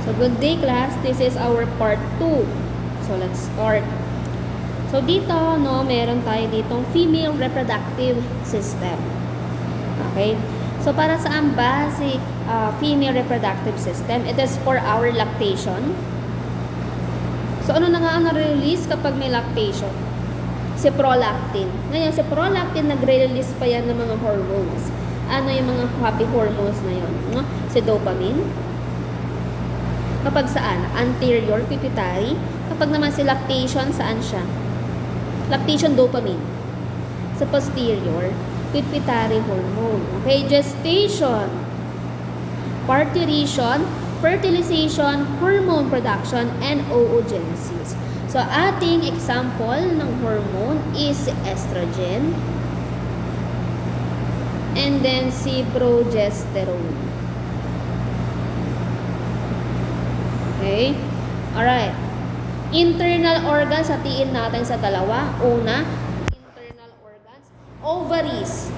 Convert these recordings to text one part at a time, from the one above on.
So, good day class. This is our part 2. So, let's start. So, dito, no, meron tayo ditong female reproductive system. Okay? So, para saan ba si female reproductive system? It is for our lactation. So, ano na nga ang nare-release kapag may lactation? Si prolactin. Ngayon, si prolactin, nagre-release pa yan ng mga hormones. Ano yung mga happy hormones na yun? No? Si dopamine. Kapag saan? Anterior pituitary. Kapag naman si lactation, saan siya? Lactation dopamine. Sa posterior, pituitary hormone. Okay, gestation, parturition, fertilization, hormone production, and oogenesis. So, ating example ng hormone is si estrogen and then si progesterone. Okay? Alright. Internal organs, hatiin natin sa dalawa. Una, internal organs. Ovaries.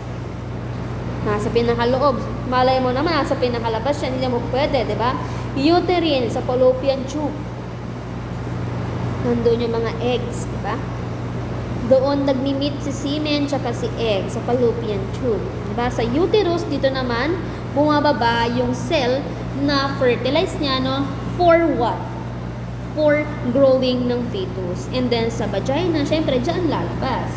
Nasa pinakaloob. Malay mo naman, nasa pinakalabas siya. Hindi mo pwede, di ba? Uterine, sa fallopian tube. Nandun yung mga eggs, di ba? Doon nagmi-meet si semen tsaka si egg sa fallopian tube. Di ba? Sa uterus, dito naman, bumababa yung cell na fertilize niya, no? For what? For growing ng fetus. And then sa vagina, syempre dyan lalabas.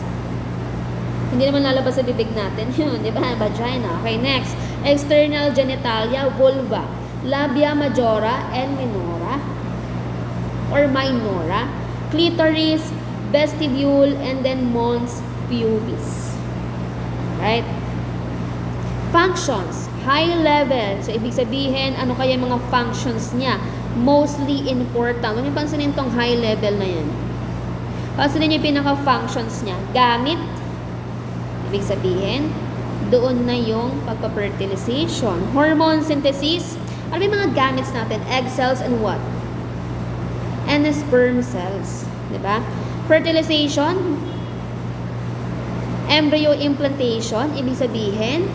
Hindi naman lalabas sa bibig natin yun, di ba? Vagina. Okay, next. External genitalia, vulva, labia majora and minora or minora, clitoris, vestibule, and then mons pubis. Right? Functions, high level. So, ibig sabihin, ano kaya mga functions niya? Mostly important. Huwag niyo pansinin tong high level na yan. Pansinin niyo yung pinaka-functions niya. Gamit, ibig sabihin, doon na yung pagpa-fertilization. Hormone synthesis, ano yung mga gamits natin? Egg cells and what? And sperm cells. Diba? Fertilization, embryo implantation, ibig sabihin,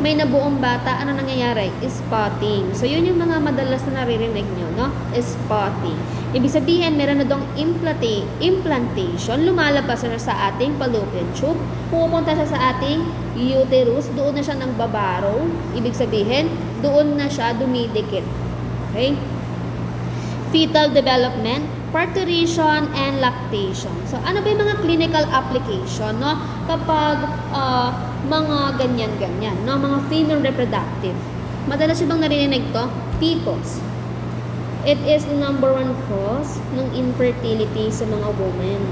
may nabuong bata, ano nangyayari? Spotting. So, yun yung mga madalas na naririnig nyo, no? Spotting. Ibig sabihin, meron na dong implantation, lumalabas na sa ating fallopian tube, pupunta siya sa ating uterus, doon na siya nang babaro. Ibig sabihin, doon na siya dumidikit. Okay? Fetal development, parturition, and lactation. So, ano ba yung mga clinical application, no? Kapag mga ganyan-ganyan, no? Mga female reproductive. Madalas yung bang narinig to? PCOS. It is the number 1 cause ng infertility sa mga women.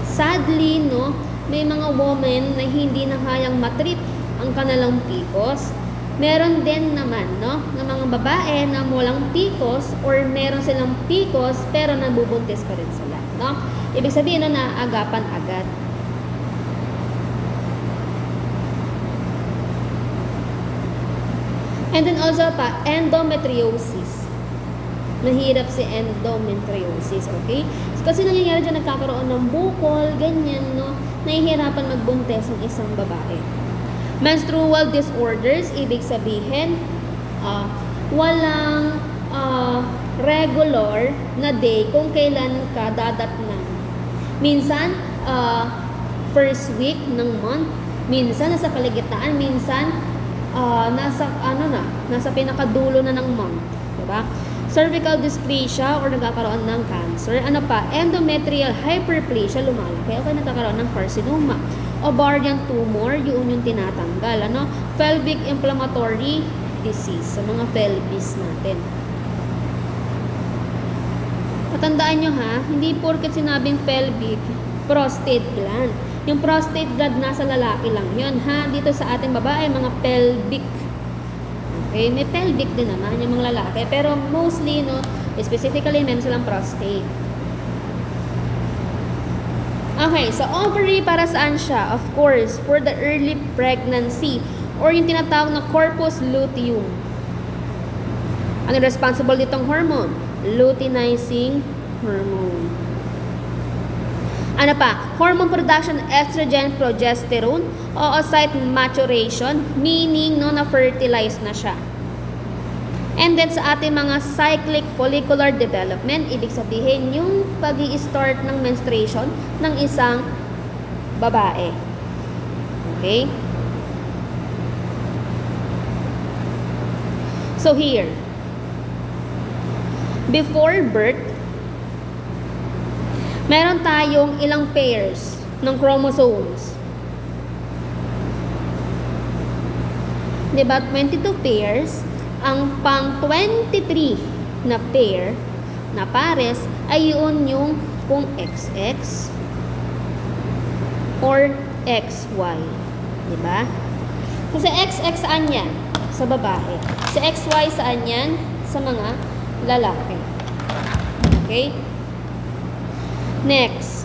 Sadly, no? May mga women na hindi na kayang matreat ang kanilang PCOS. Meron din naman, no, ng mga babae na walang PCOS or meron silang PCOS pero nabubuntis pa rin sila, no? Ibig sabihin, no, na agapan agad. And then also pa, endometriosis. Mahirap si endometriosis, okay? Kasi nangyayari dyan, nagkakaroon ng bukol, ganyan, no? Nahihirapan magbuntis ng isang babae. Menstrual disorders, ibig sabihin, walang regular na day kung kailan ka dadatnan. Minsan, first week ng month, minsan nasa kalagitnaan, minsan nasa pinakadulo na ng month, diba? Cervical dysplasia or nagkakaroon ng cancer. Ano pa? Endometrial hyperplasia, lumalaki. Okay, nagkakaroon ng carcinoma. Ovarian tumor, yun yung tinatanggal. Ano? Pelvic inflammatory disease, sa mga pelvis natin. Patandaan nyo ha, hindi porket sinabing pelvic, prostate gland. Yung prostate gland nasa lalaki lang yun ha. Dito sa ating babae, mga pelvic. Okay, may pelvic din naman yung mga lalaki. Pero mostly, no, specifically, meron silang prostate. Okay, so ovary para saan siya? Of course, for the early pregnancy or yung tinatawag na corpus luteum. Ano responsible ditong hormone? Luteinizing hormone. Ano pa? Hormone production, estrogen, progesterone, oocyte maturation, meaning no, na-fertilize na siya. And then sa ating mga cyclic follicular development, ibig sabihin yung pag-i-start ng menstruation ng isang babae. Okay? So here, before birth, meron tayong ilang pairs ng chromosomes. Diba? 22 pairs. Ang pang 23 na pair na pares ay yun yung kung XX or XY. Diba? Kasi XX saan yan? Sa babae. Sa XY saan yan? Sa mga lalaki. Okay? Next.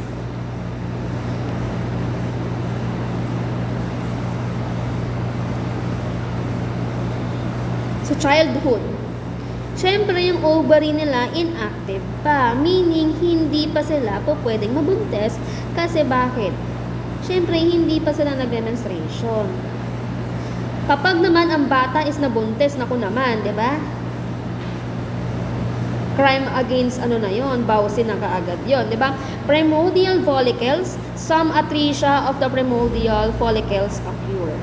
Sa childhood, syempre yung ovary nila inactive pa, meaning hindi pa sila po pwedeng mabuntis kasi bakit? Syempre hindi pa sila nagme-menstruation. Kapag naman ang bata is nabuntis, naku naman, di ba? Crime against ano na yon, bawsin na kaagad yon, di ba? Primordial follicles, some atresia of the primordial follicles occur.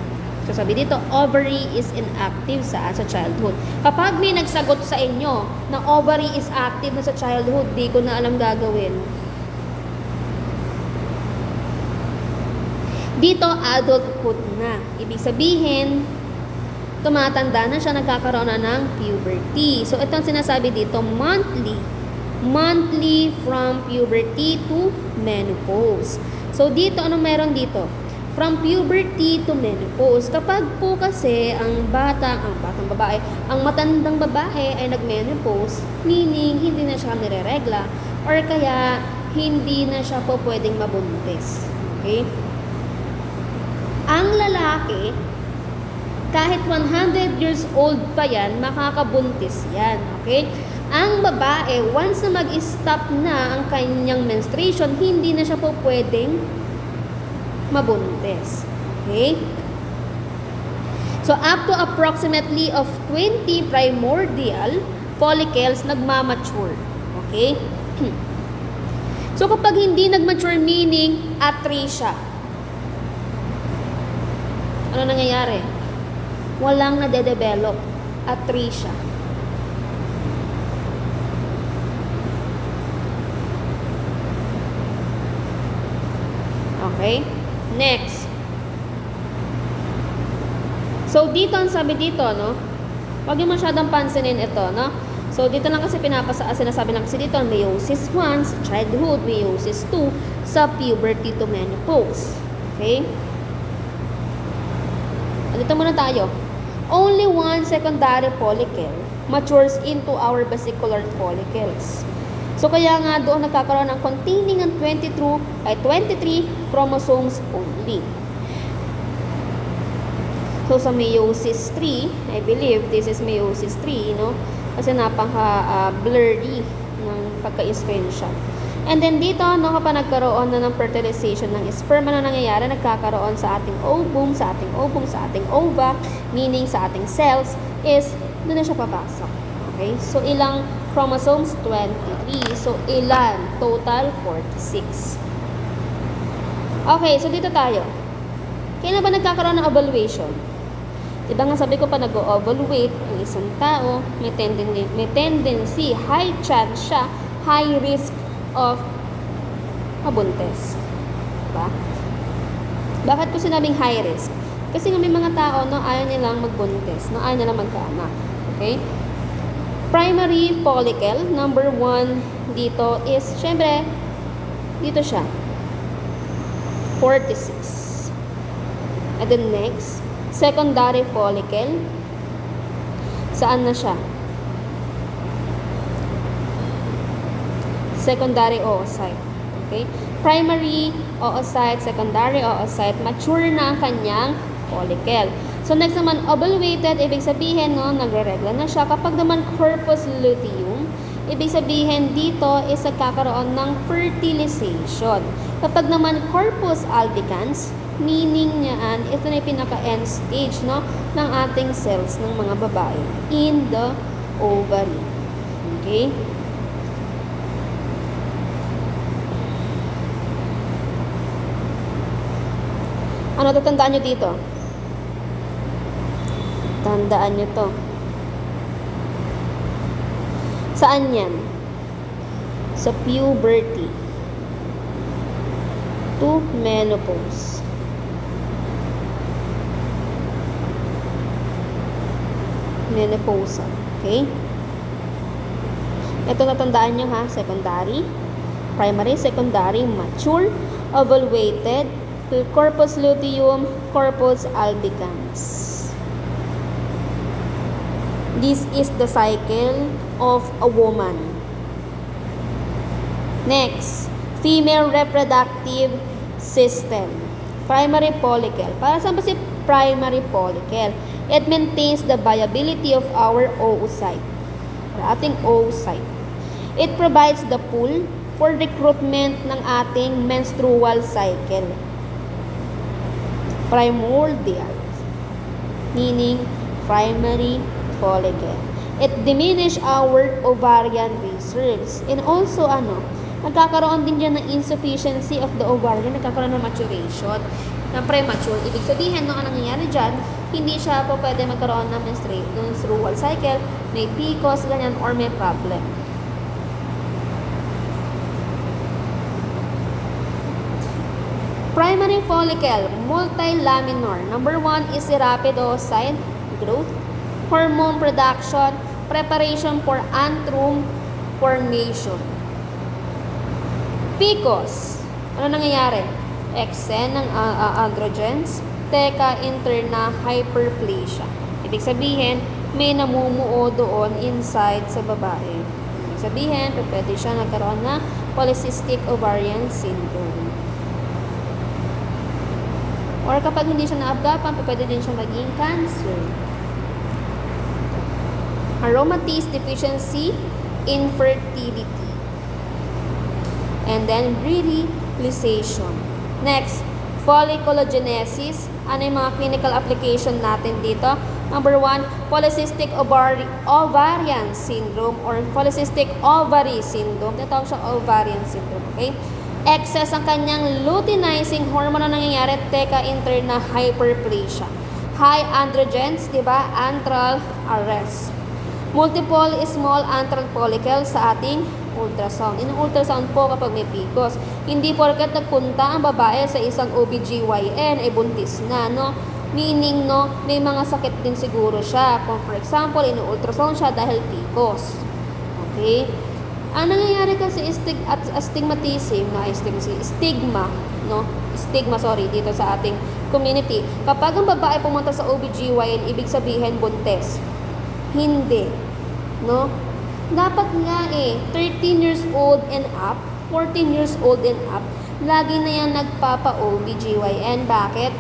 So sabi dito, ovary is inactive sa childhood. Kapag may nagsagot sa inyo na ovary is active na sa childhood, di ko na alam gagawin. Dito, adulthood na. Ibig sabihin, tumatanda na siya, nagkakaroon na ng puberty. So ito ang sinasabi dito, monthly. Monthly from puberty to menopause. So dito, anong meron dito? From puberty to menopause. Kapag po kasi ang batang babae, ang matandang babae ay nag-menopause, meaning hindi na siya nireregla or kaya hindi na siya po pwedeng mabuntis. Okay? Ang lalaki, kahit 100 years old pa yan, makakabuntis yan. Okay? Ang babae, once na mag-stop na ang kanyang menstruation, hindi na siya po pwedeng mabuntis. Okay? So, up to approximately of 20 primordial follicles nagmamature. Okay? So, kapag hindi nagmature, meaning atresia. Ano nangyayari? Walang nade-develop. Atresia. Okay? Next. So, dito, ang sabi dito, no? Huwag yung masyadong pansinin ito, no? So, dito lang kasi sinasabi lang kasi dito, meiosis 1 sa childhood, meiosis 2 sa puberty to menopause. Okay? Dito muna tayo. Only one secondary follicle matures into our vesicular follicles. So, kaya nga doon nagkakaroon ng containing ng 23 chromosomes only. So, sa meiosis 3, I believe this is meiosis 3, no? Kasi napaka-blurry ng pagka-screenshot. And then dito, no, kapag nagkaroon na ng fertilization ng sperm, ano nangyayari? Nagkakaroon sa ating ovum, sa ating ova, meaning sa ating cells, is doon na siya papasok. Okay? So, ilang chromosomes? 23. So, ilan? Total? 46. Okay, so dito tayo. Kailan ba nagkakaroon ng ovulation? Diba nga sabi ko pa nag-ovulate ang isang tao, may tendency, high chance siya, high risk of mabuntis. Diba? Bakit ko sinabing high risk? Kasi nga may mga tao, no, ayaw nilang magbuntis, no, ayaw nilang magkaanak. Okay? Primary follicle, number 1 dito is, syempre, dito siya. 46. And then next, secondary follicle. Saan na siya? Secondary oocyte. Okay? Primary oocyte, secondary oocyte, mature na ang kanyang follicle. So, next naman, ovulated, ibig sabihin, no, nagre-regla na siya. Kapag naman corpus luteum, ibig sabihin dito is nagkakaroon ng fertilization. Kapag naman corpus albicans, meaning niyan, ito na yung pinaka-end stage, no, ng ating cells ng mga babae in the ovary. Okay? Ano tatandaan nyo dito? Tandaan nyo to. Saan yan? Sa puberty to menopause. Menopausal. Okay? Ito natandaan nyo ha. Secondary, primary, secondary, mature, ovulated, corpus luteum, corpus albicans. This is the cycle of a woman. Next, female reproductive system. Primary follicle. Para saan ba si primary follicle? It maintains the viability of our oocyte. Ating oocyte. It provides the pool for recruitment ng ating menstrual cycle. Primordial, meaning primary follicle. It diminish our ovarian reserves. And also, nagkakaroon din dyan ng insufficiency of the ovarian, nagkakaroon ng maturation, ng premature. Ibig sabihin, anong nangyayari dyan, hindi siya po pwede magkaroon ng menstrual cycle, may PCOS, ganyan, or may problem. Primary follicle, multilaminar. Number 1 is rapid oocyte growth, hormone production, preparation for antrum formation. PCOS, ano nangyayari? Exen ng androgens, teka interna hyperplasia. Ibig sabihin, may namumuo doon inside sa babae. Ibig sabihin, pwede siya nagkaroon ng polycystic ovarian syndrome. Or kapag hindi siya naabgapan, pwede din siya maging cancer. Aromatase deficiency, infertility. And then, virilization. Next, folliculogenesis. Ano yung mga clinical application natin dito? Number 1, polycystic ovarian syndrome or polycystic ovary syndrome. Tinatawag siya ovarian syndrome. Okay? Excess ang kanyang luteinizing hormone na nangyayari, teka interna hyperplasia. High androgens, di ba? Antral arrest. Multiple small antral follicles sa ating ultrasound. In ultrasound po kapag may PCOS. Hindi porket nagpunta ang babae sa isang OBGYN ay buntis na, no? Meaning, no, may mga sakit din siguro siya. Kung for example, in-ultrasound siya dahil PCOS. Okay? Ang nangyayari kasi astigmatism, stigma, no? Dito sa ating community. Kapag ang babae pumunta sa OBGYN, ibig sabihin buntis. Hindi, no? Dapat nga 13 years old and up, 14 years old and up, lagi na yan nagpapa-OBGYN. Bakit?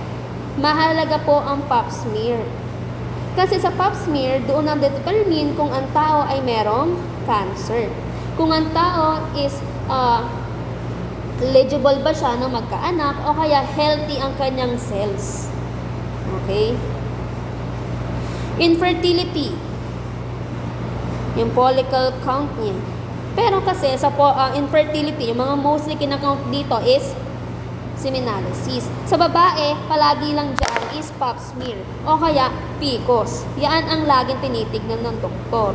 Mahalaga po ang pap smear. Kasi sa pap smear, doon ang determine kung ang tao ay merong cancer. Kung ang tao is eligible ba siya na magkaanak o kaya healthy ang kanyang cells. Okay? Infertility. Yung follicle count niya. Pero kasi sa infertility, yung mga mostly kinakount dito is seminalysis. Sa babae, palagi lang dyan is pap smear o kaya PCOS. Yan ang laging tinitignan ng doktor.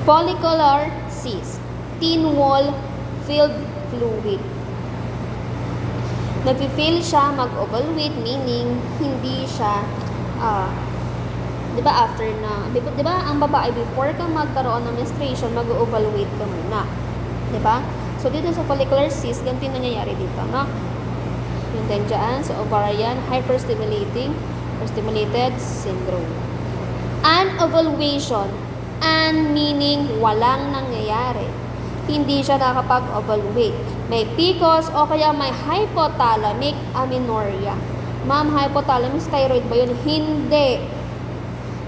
Follicular cyst, thin wall filled fluid. Nag-feel siya mag-ovulate, meaning hindi siya, di ba after na, di ba ang babae before ka magkaroon ng menstruation, mag-ovulate ka muna. Di ba? So dito sa follicular cyst, ganito nangyayari dito, no? Yung din dyan sa ovarian hyperstimulated syndrome. Anovulation, meaning walang nangyayari. Hindi siya nakapag-ovulate. May PCOS o kaya may hypothalamic amenorrhea. Ma'am, hypothalamic thyroid ba yun? Hindi.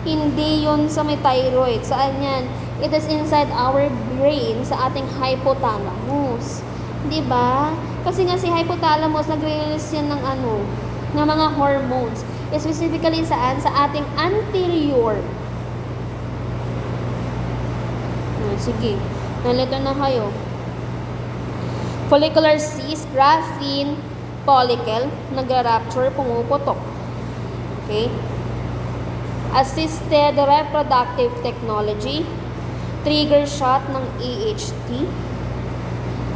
Hindi yun sa may thyroid. Saan yan? It is inside our brain, sa ating hypothalamus. Diba? Kasi nga si hypothalamus, nagre-release yan ng ng mga hormones. Specifically saan? Sa ating anterior. Sige, nalito na kayo. Follicular cyst, graphene, follicle, nag-rupture, pumuputok. Okay? Assisted reproductive technology, trigger shot ng AHT,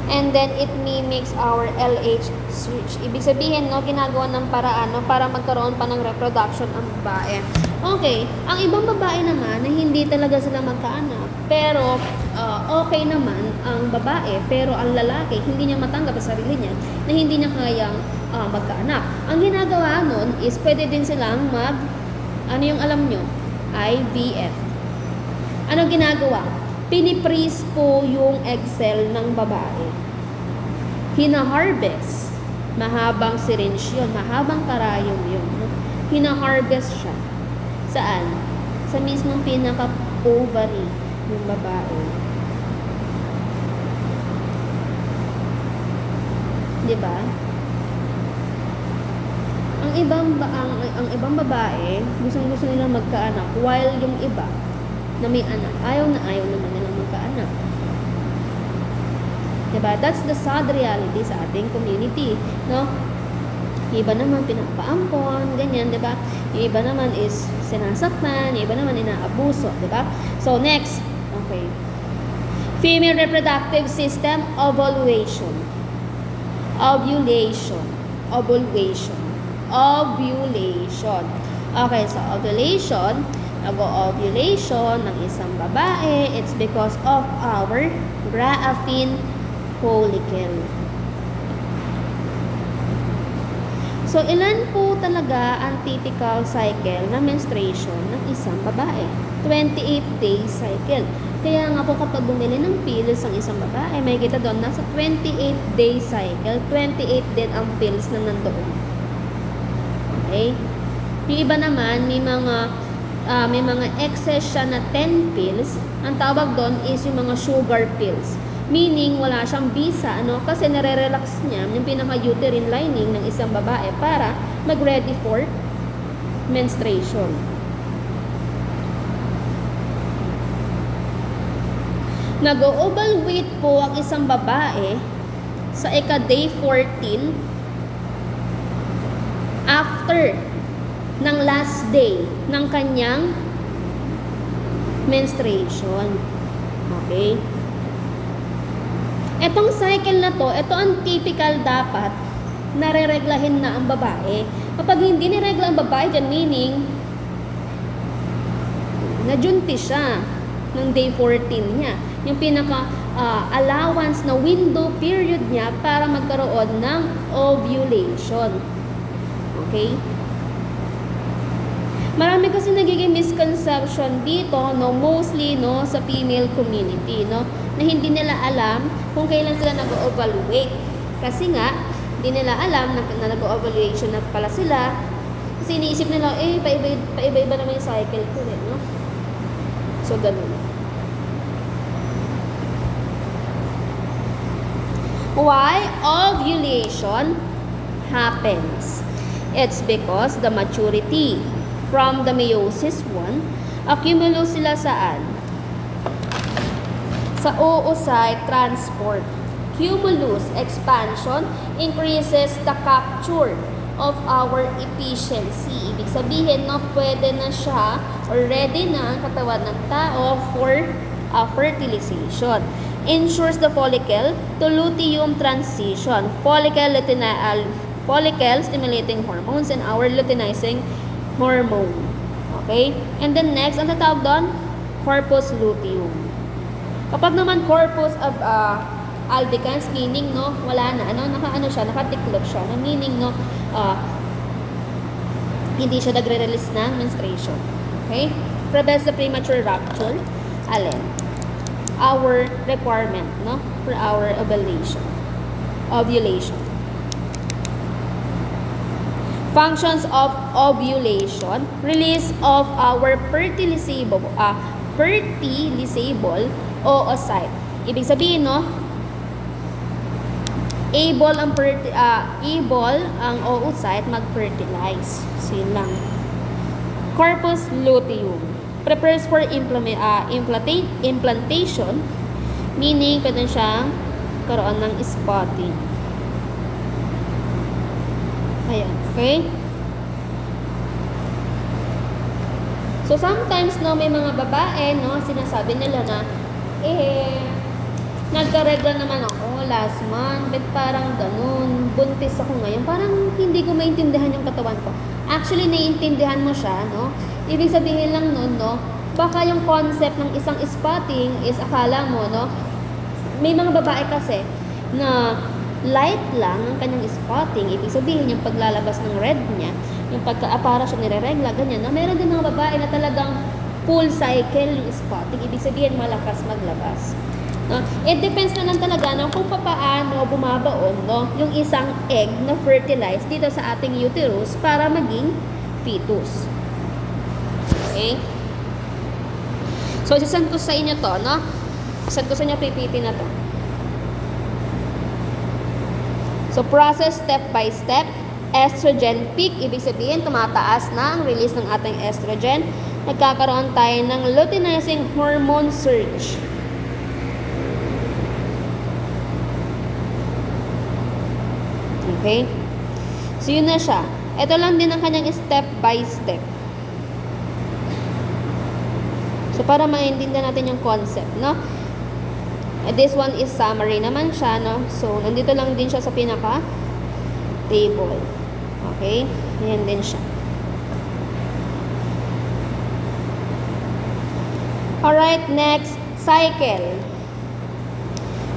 and then it mimics our LH switch. Ibig sabihin, no, ginagawa ng paraan, no, para magkaroon pa ng reproduction ang babae. Okay, ang ibang babae naman na hindi talaga sila magkaanak, pero okay naman ang babae, pero ang lalaki hindi niya matanggap sa sarili niya na hindi niya kayang magkaanak. Ang ginagawa nun is pwede din silang ano yung alam nyo? IVF. Ano ginagawa? Piniprease po yung egg cell ng babae. Hina-harvest. Mahabang syringe yun. Mahabang karayom yun. Hina-harvest siya. Saan? Sa mismong pinaka-ovary ng babae. Diba? Ang ibang babae, gusto nilang magkaanak, while yung iba na may anak, ayaw naman nilang magkaanak. Diba? That's the sad reality sa ating community, no? Yung iba naman pinapaampon, ganyan, diba? Yung iba naman is sinasaktan, yung iba naman inaabuso, diba? So, next, okay. Female reproductive system, ovulation. Okay, so ovulation, nag-ovulation ng isang babae, it's because of our graphene follicle. So, ilan po talaga ang typical cycle na menstruation ng isang babae? 28-day cycle. Kaya nga po kapag bumili ng pills ang isang babae, may kita doon, nasa 28-day cycle, 28 din ang pills na nandoon. Okay? Yung iba naman, may mga excess siya na 10 pills. Ang tawag doon is yung mga sugar pills. Meaning, wala siyang bisa, kasi nare-relax niya yung pinaka-uterine lining ng isang babae para mag-ready for menstruation. Nag-ovulate po ang isang babae sa ika-day 14 after ng last day ng kanyang menstruation. Okay? Etong cycle na to, ito ang typical dapat nare-reglahin na ang babae. Kapag hindi niregla ang babae dyan, meaning na-junti siya ng day 14 niya. Yung pinaka allowance na window period niya para magkaroon ng ovulation. Okay? Marami kasi nagiging misconception dito, mostly sa female community, na hindi nila alam kung kailan sila nag-ovulate. Kasi nga, hindi nila alam na nag-ovulation na pala sila. Kasi iniisip nila, paiba-iba naman yung cycle ko, no? So, ganun. Why ovulation happens? It's because the maturity from the meiosis 1, accumulate sila saan? Sa oocyte transport. Cumulus expansion increases the capture of our efficiency. Ibig sabihin, pwede na siya or ready na ang katawan ng tao for fertilization. Ensures the follicle to luteum transition. Follicle stimulating hormones and our luteinizing hormone. Okay? And then next, ang tatawag doon, corpus luteum. Kapag naman corpus of albicans, meaning wala na, nakatiklop siya, meaning hindi siya nagre-release ng menstruation. Okay? Prevents the premature rupture. Alin? Our requirement, for our ovulation. Functions of ovulation, release of our fertilizable oocyte. Ibig sabihin, able ang oocyte mag-fertilize. So, yun lang. Corpus luteum prepares for implantation, meaning pwede siyang karoon ng spotting. Ayan, okay? So, sometimes, no, may mga babae, no, sinasabi nila na, nagkaregla naman ako last month, but parang ganun, buntis ako ngayon, parang hindi ko maintindihan yung katawan ko. Actually, naiintindihan mo siya, no? Ibig sabihin lang nun, no, baka yung concept ng isang spotting is akala mo, no, may mga babae kasi na light lang ang kanyang spotting, ibig sabihin yung paglalabas ng red niya, yung pagka-para siya nireregla, ganyan, no? Meron din mga babae na talagang full cycle yung spotting, ibig sabihin malakas maglabas. No? It depends na lang talaga no, kung paano bumabaon no, yung isang egg na fertilize dito sa ating uterus para maging fetus. Okay? So, sisend ko sa inyo to, no? Send ko sa inyo PPT na to. So, process step by step. Estrogen peak, ibig sabihin, tumataas na ang release ng ating estrogen. Nagkakaroon tayo ng luteinizing hormone surge. Okay? So, yun na siya. Ito lang din ang kanyang step by step. So, para maintindihan natin yung concept, no? This one is summary naman siya, no? So, nandito lang din siya sa pinaka-table. Okay? Ayan din siya. Alright, next, cycle.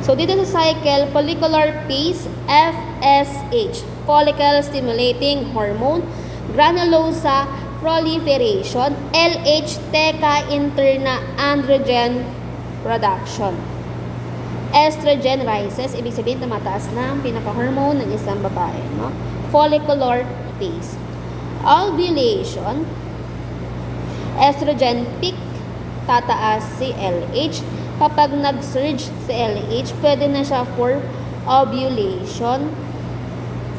So, dito sa cycle, follicular phase, FSH, follicle stimulating hormone, granulosa proliferation, LH, theca interna androgen production. Estrogen rises, ibig sabihin tumataas na ang pinaka-hormone ng isang babae, no? Follicular phase. Ovulation, estrogen peak, tataas si LH. Kapag nag-surge si LH, pwede na siya for ovulation.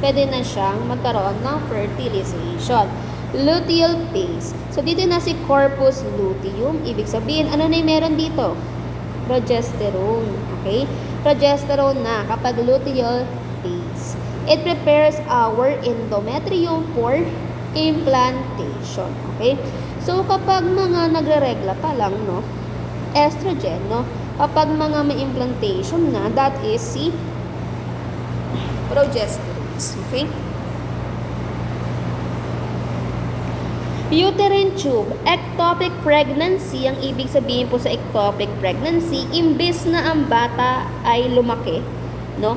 Pwede na siyang magkaroon ng fertilization. Luteal phase. So, dito na si corpus luteum. Ibig sabihin, ano na yung meron dito? Progesterone. Okay? Progesterone na kapag luteal phase. It prepares our endometrium for implantation. Okay? So, kapag mga nagre-regla pa lang, no? Estrogen, no? Kapag mga may implantation na, that is si progesterone. Okay? Uterine tube, ectopic pregnancy, ang ibig sabihin po sa ectopic pregnancy, imbis na ang bata ay lumaki, no?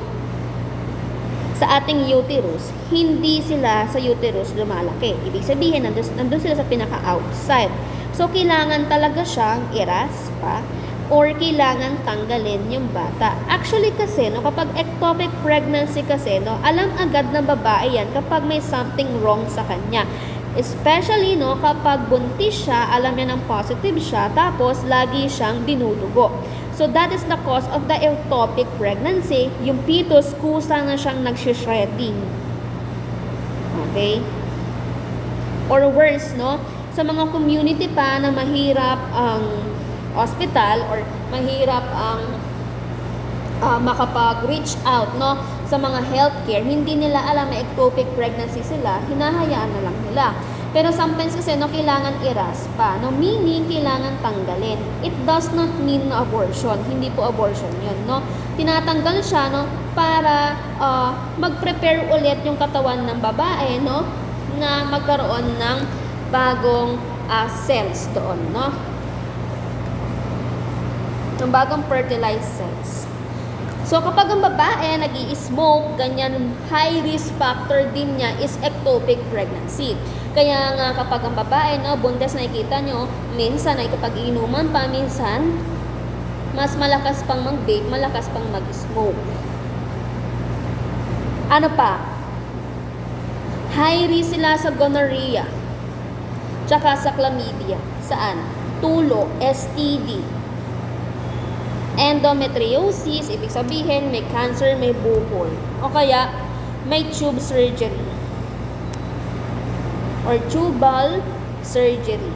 Sa ating uterus, hindi sila sa uterus lumalaki. Ibig sabihin, nandun sila sa pinaka-outside. So, kailangan talaga siyang iraspa or kailangan tanggalin yung bata. Actually kasi, no, kapag ectopic pregnancy kasi, no, alam agad ng babae yan kapag may something wrong sa kanya. Especially, no, kapag buntis siya, alam niya ng positive siya, tapos lagi siyang dinudugo. So, that is the cause of the ectopic pregnancy. Yung fetus, kusa na siyang nagsishredding. Okay? Or worse, no? Sa mga community pa na mahirap ang hospital or mahirap ang makapag-reach out, no, sa mga healthcare, hindi nila alam na ectopic pregnancy sila, hinahayaan na lang nila. Pero sometimes kasi, no, kailangan iraspa, no, meaning kailangan tanggalin. It does not mean abortion, hindi po abortion yun, no. Tinatanggal siya, no, para mag-prepare ulit yung katawan ng babae, no, na magkaroon ng bagong cells doon, no? Yung bagong fertilized cells. So, kapag ang babae nag-i-smoke, ganyan, high risk factor din niya is ectopic pregnancy. Kaya nga, kapag ang babae, no, buntis, nakikita nyo, minsan ay kapag inuman pa, minsan, mas malakas pang mag-vape, malakas pang mag-smoke. Ano pa? High risk sila sa gonorrhea. Tsaka sa chlamydia. Saan? Tulo, STD. Endometriosis, ibig sabihin may cancer, may bukol. O kaya may tube surgery or tubal surgery.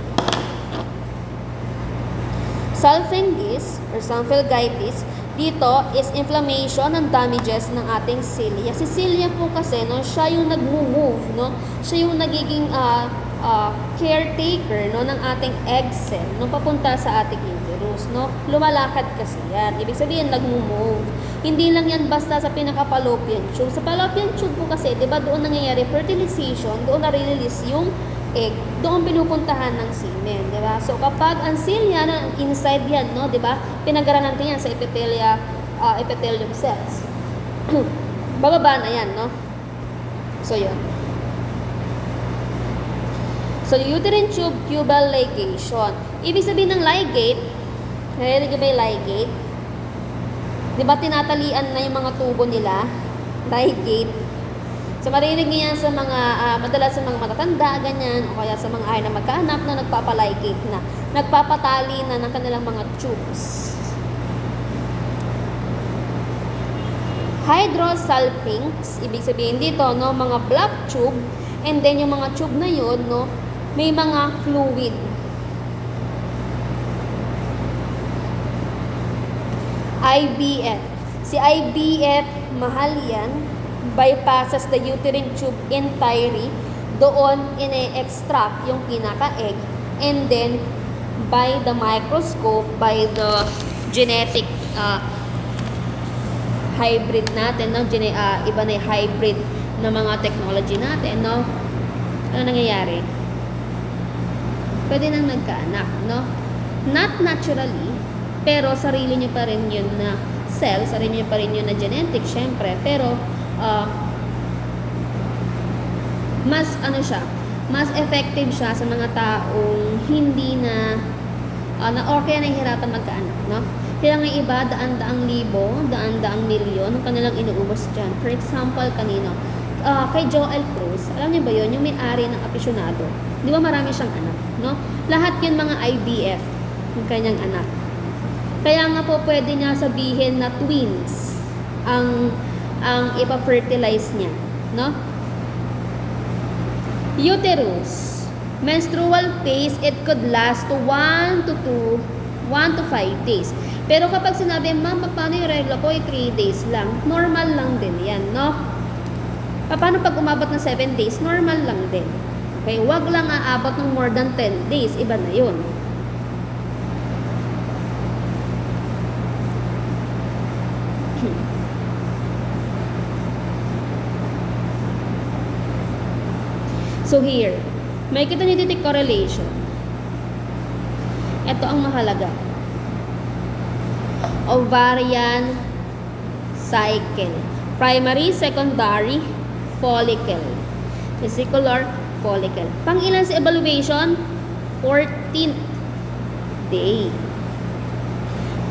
Salpingitis or salpingitis, dito is inflammation and damages ng ating cilia. Si cilia po kasi, no, siya yung nag-move, no? Siya yung nagiging caretaker, no, ng ating egg cell nung papunta sa ating uterus, no? Lumalakad kasi yan. Ibig sabihin, nag-move. Hindi lang yan basta sa pinaka-fallopian tube. Sa fallopian tube po kasi, di ba, doon nangyayari fertilization, doon na-release yung egg, doon pinupuntahan ng semen, di ba? So kapag ang cilia na inside yan, no, di ba? Pinagaran natin yan sa epithelium cells. Bababa na yan, no? So yun. So uterine tube tubal ligation. Ibig sabihin ng ligate, narinig ba yung ligate? Di ba tinatalian na yung mga tubo nila? Ligate. So, marinig niyo yan sa mga, madalas sa mga matatanda, ganyan, o kaya sa mga ay na magkaanak na nagpapaligate na, nagpapatali na ng kanilang mga tubes. Hydrosalpinx, ibig sabihin dito, no, mga black tube, and then yung mga tube na yun, no, may mga fluid. IVF. Si IVF, mahal yan, bypasses the uterine tube entirely, doon ine-extract yung pinaka-egg, and then by the microscope, by the genetic hybrid natin, no? Iba na yung hybrid na mga technology natin, no? Ano nangyayari? Pwede nang nagkaanak, no? Not naturally, pero sarili nyo pa rin yun na cell, sarili nyo pa rin yun na genetic, syempre, pero mas mas effective siya sa mga taong hindi na kaya nahihirapan magkaanak, no? Kaya nga iba, daan-daang libo, daan-daang milyon ang kanilang inuubos dyan. For example, kanino? Kay Joel Cruz, alam niyo ba yun? Yung may-ari ng aficionado. Di ba marami siyang anak, no? Lahat yun mga IVF, yung kanyang anak. Kaya nga po pwede niya sabihin na twins ang ipa-fertilize niya, no? Uterus. Menstrual phase, it could last to 1 to 5 days. Pero kapag sinabi, ma'am, paano yung regla ko? 3 days lang. Normal lang din yan, no? Paano pag umabot ng 7 days? Normal lang din. Okay, wag lang aabot ng more than 10 days. Iba na yun. So here, may kita nyo dito correlation. Ito ang mahalaga. Ovarian cycle. Primary, secondary, follicle. Vesicular follicle. Pang-ilan sa evaluation? 14th day.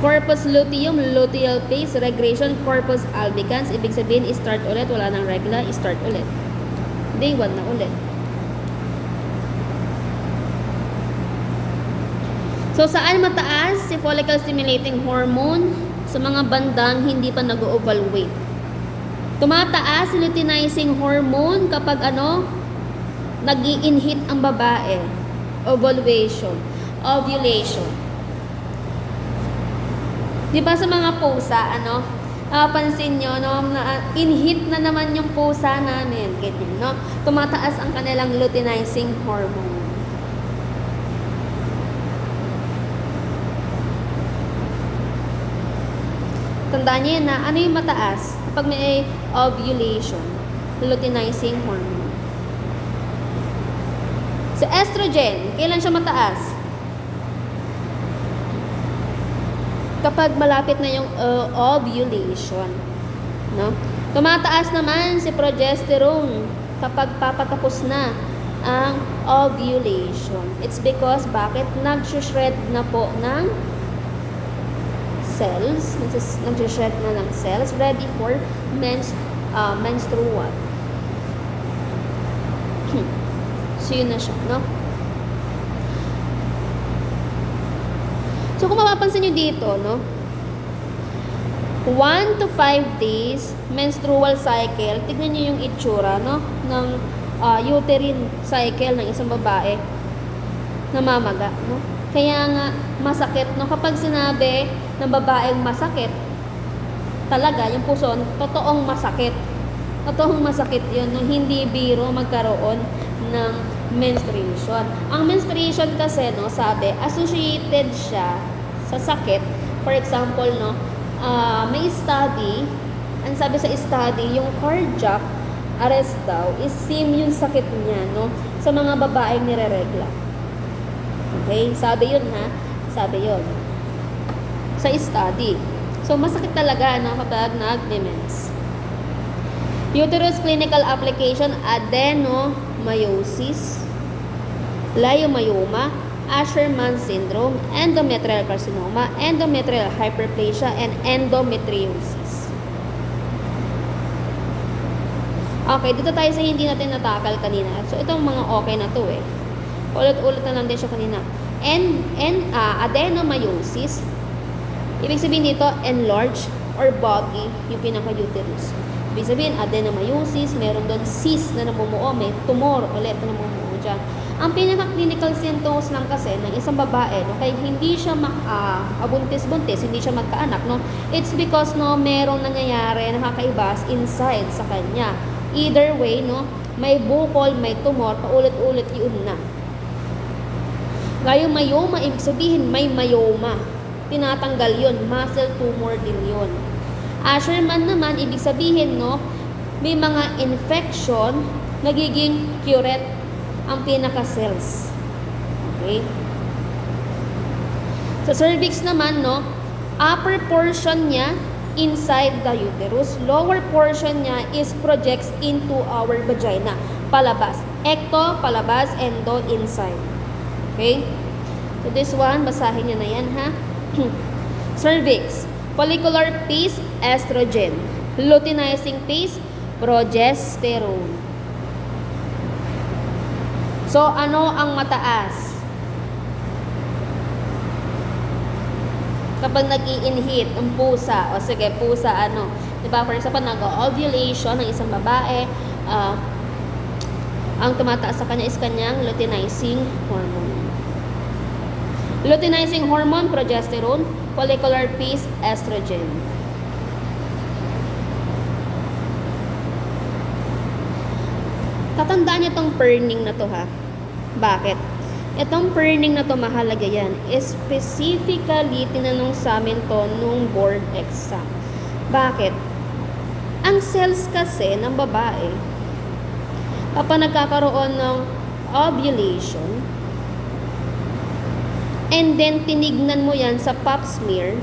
Corpus luteum, luteal phase, regression, corpus albicans. Ibig sabihin, start ulit. Wala nang regla, start ulit. Day 1 na ulit. So, saan mataas si follicle stimulating hormone? Sa mga bandang hindi pa nag-ovulate. Tumataas si luteinizing hormone kapag nag-i-inhit ang babae. Ovulation. Di ba sa mga pusa, pansin nyo, na in-hit na naman yung pusa namin. Ganyan, no? Tumataas ang kanilang luteinizing hormone. Tandaan niyo na ano yung mataas kapag may ovulation, luteinizing hormone. So, estrogen, kailan siya mataas? Kapag malapit na yung ovulation, no? Tumataas naman si progesterone kapag papatapos na ang ovulation. It's because bakit nag-shred na po ng cells, nag-shred na ng cells ready for menstrual. So, yun na siya, no? So, kung mapapansin nyo dito, no? 1 to 5 days menstrual cycle. Tignan niyo yung itsura, no, ng uterine cycle ng isang babae. Namamaga, no? Kaya nga masakit, no, kapag sinabi ng babaeng masakit, talaga yung puso, totoong masakit. Totoong masakit 'yun, no, hindi biro magkaroon ng menstruation. Ang menstruation kasi, no, sabi, associated siya sa sakit. For example, no, may study, ang sabi sa study, yung cardiac arrest daw is same yung sakit niya, no, sa mga babaeng nireregla. Okay? Sabi yun, ha? Sabi yun. Sa study. So, masakit talaga, no, kapag nag-mens. Uterus clinical application, adenomyosis, leiomyoma, Asherman syndrome, endometrial carcinoma, endometrial hyperplasia, and endometriosis. Okay, dito tayo sa hindi natin natakal kanina. So, itong mga okay na to eh. Ulit-ulit na lang din siya kanina. Adenomyosis, ibig sabihin dito, enlarged or boggy yung pinaka-uterus. Ibig sabihin, adenomyosis, meron doon cyst na namumuo, may tumor ulit na namumuo dyan. Ang pinaka-clinical symptoms lang kasi ng isang babae, no, kaya hindi siya abuntis-buntis, hindi siya magkaanak, no, it's because, no, merong nangyayari na kakaiba inside sa kanya. Either way, no, may bukol, may tumor, paulit-ulit yun na. Ngayon, myoma, ibig sabihin, may myoma. Tinatanggal yun. Muscle tumor din yun. Asherman naman, ibig sabihin, no, may mga infection, nagiging curette ang pinaka-cells. Okay? Sa cervix naman, no, upper portion niya, inside the uterus. Lower portion niya is projects into our vagina. Palabas. Ecto, palabas, endo, inside. Okay? So, this one, basahin nyo na yan, ha? Cervix. Follicular phase, estrogen. Luteinizing phase, progesterone. So, ano ang mataas? Kapag nag-i-inhit ang pusa, o sige, pusa, ano? Diba, for example, nag-ovulation ng isang babae, ang tumataas sa kanya is kanyang luteinizing hormone. Luteinizing hormone, progesterone. Follicular phase, estrogen. Tatandaan niyo itong burning na to, ha? Bakit? Itong burning na to, mahalaga yan. Specifically, tinanong sa amin to nung board exam. Bakit? Ang cells kasi ng babae, kapag nagkakaroon ng ovulation, and then tinignan mo yan sa pap smear,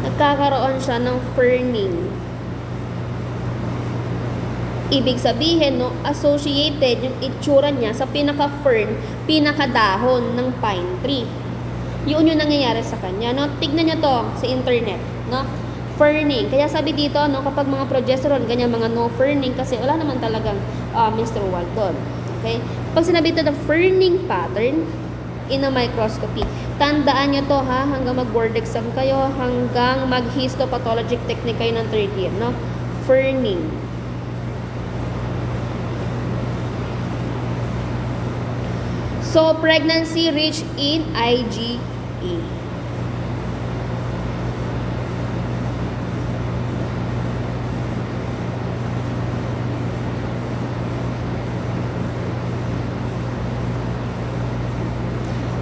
nagkakaroon siya ng ferning. Ibig sabihin, no, associated yung itsura niya sa pinaka-fern, pinaka-dahon ng pine tree. Yun yung nangyayari sa kanya, no? Tignan niyo to sa internet, no? Ferning. Kaya sabi dito, no, kapag mga progesterone, ganyan, mga no ferning, kasi wala naman talagang menstrual doon. Okay? Pag sinabi ito, the ferning pattern in a microscopy, tandaan nyo to, ha, hanggang mag-board exam kayo, hanggang mag-histopathologic technique kayo ng 3rd year, no? Ferning. So, pregnancy rich in IgE.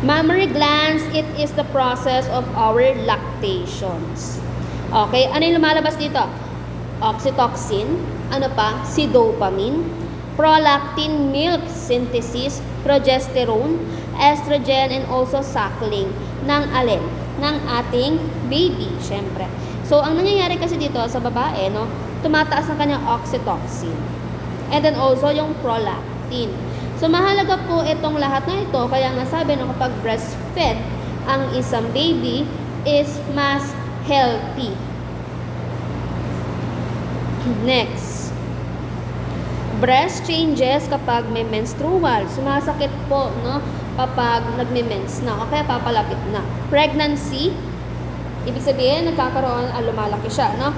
Mammary glands, it is the process of our lactations. Okay, ano yung lumalabas dito? Oxytocin, ano pa? Si dopamine, prolactin, milk synthesis, progesterone, estrogen, and also suckling ng alin? Ng ating baby, syempre. So, ang nangyayari kasi dito sa babae, no, tumataas ang kanyang oxytocin. And then also yung prolactin. So, mahalaga po itong lahat na ito. Kaya nga sabi, no, kapag breastfed ang isang baby is mas healthy. Next. Breast changes kapag may menstrual. Sumasakit po, no? kapag nagme-mens na o kaya papalapit na. Pregnancy, ibig sabihin, nagkakaroon, lumalaki siya, no?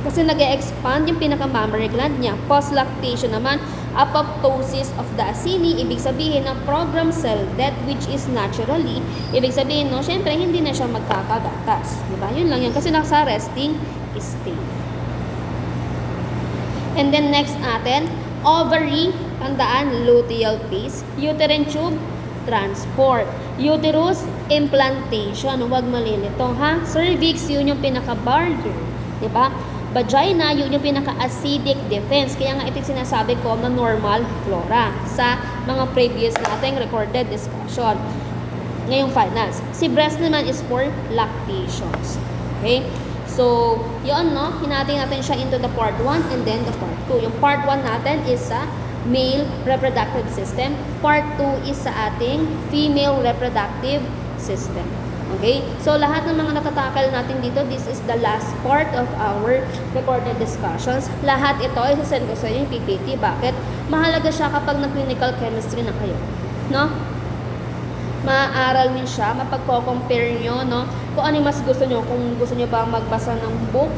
Kasi nag-e-expand yung pinaka-mammary gland niya. Post-lactation naman, apoptosis of the acini, ibig sabihin ng program cell death, which is naturally, ibig sabihin, no, syempre, hindi na siya magkakagatas. Diba? Yun lang yan. Kasi nasa resting state. And then next natin, ovary, tandaan, luteal phase, uterine tube, transport, uterus, implantation, huwag malilito, ha? Cervix, yun yung pinaka-barrier, diba? Vagina, yun yung pinaka-acidic defense. Kaya nga ito sinasabi ko na normal flora sa mga previous nating recorded discussion. Ngayong finals. Si breast naman is for lactations. Okay? So, yun, no? Hinati natin siya into the part 1 and then the part 2. Yung part 1 natin is sa male reproductive system. Part 2 is sa ating female reproductive system. Okay? So, lahat ng mga natatakal natin dito, this is the last part of our recorded discussions. Lahat ito, isasend ko sa inyo yung PPT. Bakit? Mahalaga siya kapag nag-clinical chemistry na kayo. No? Maaaral niyo siya, mapagko-compare nyo, no? Kung ano yung mas gusto nyo. Kung gusto nyo ba magbasa ng book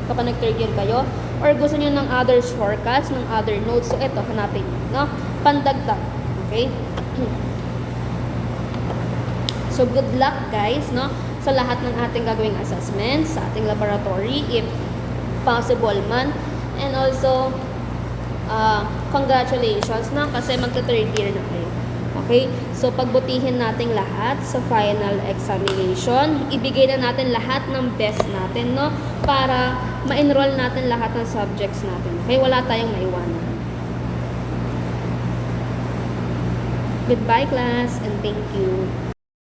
kapag nag-third year kayo, or gusto nyo ng other shortcuts, ng other notes. So, ito, hanapin nyo, no? Pandagdag. Okay? So, good luck guys, no? Sa lahat ng ating gagawing assessments, sa ating laboratory, if possible man. And also, congratulations, no? Kasi magka-third year na kayo. Okay? So, pagbutihin natin lahat sa final examination. Ibigay na natin lahat ng best natin, no? Para ma-enroll natin lahat ng subjects natin. Okay? Wala tayong maiwanan. Goodbye, class, and thank you.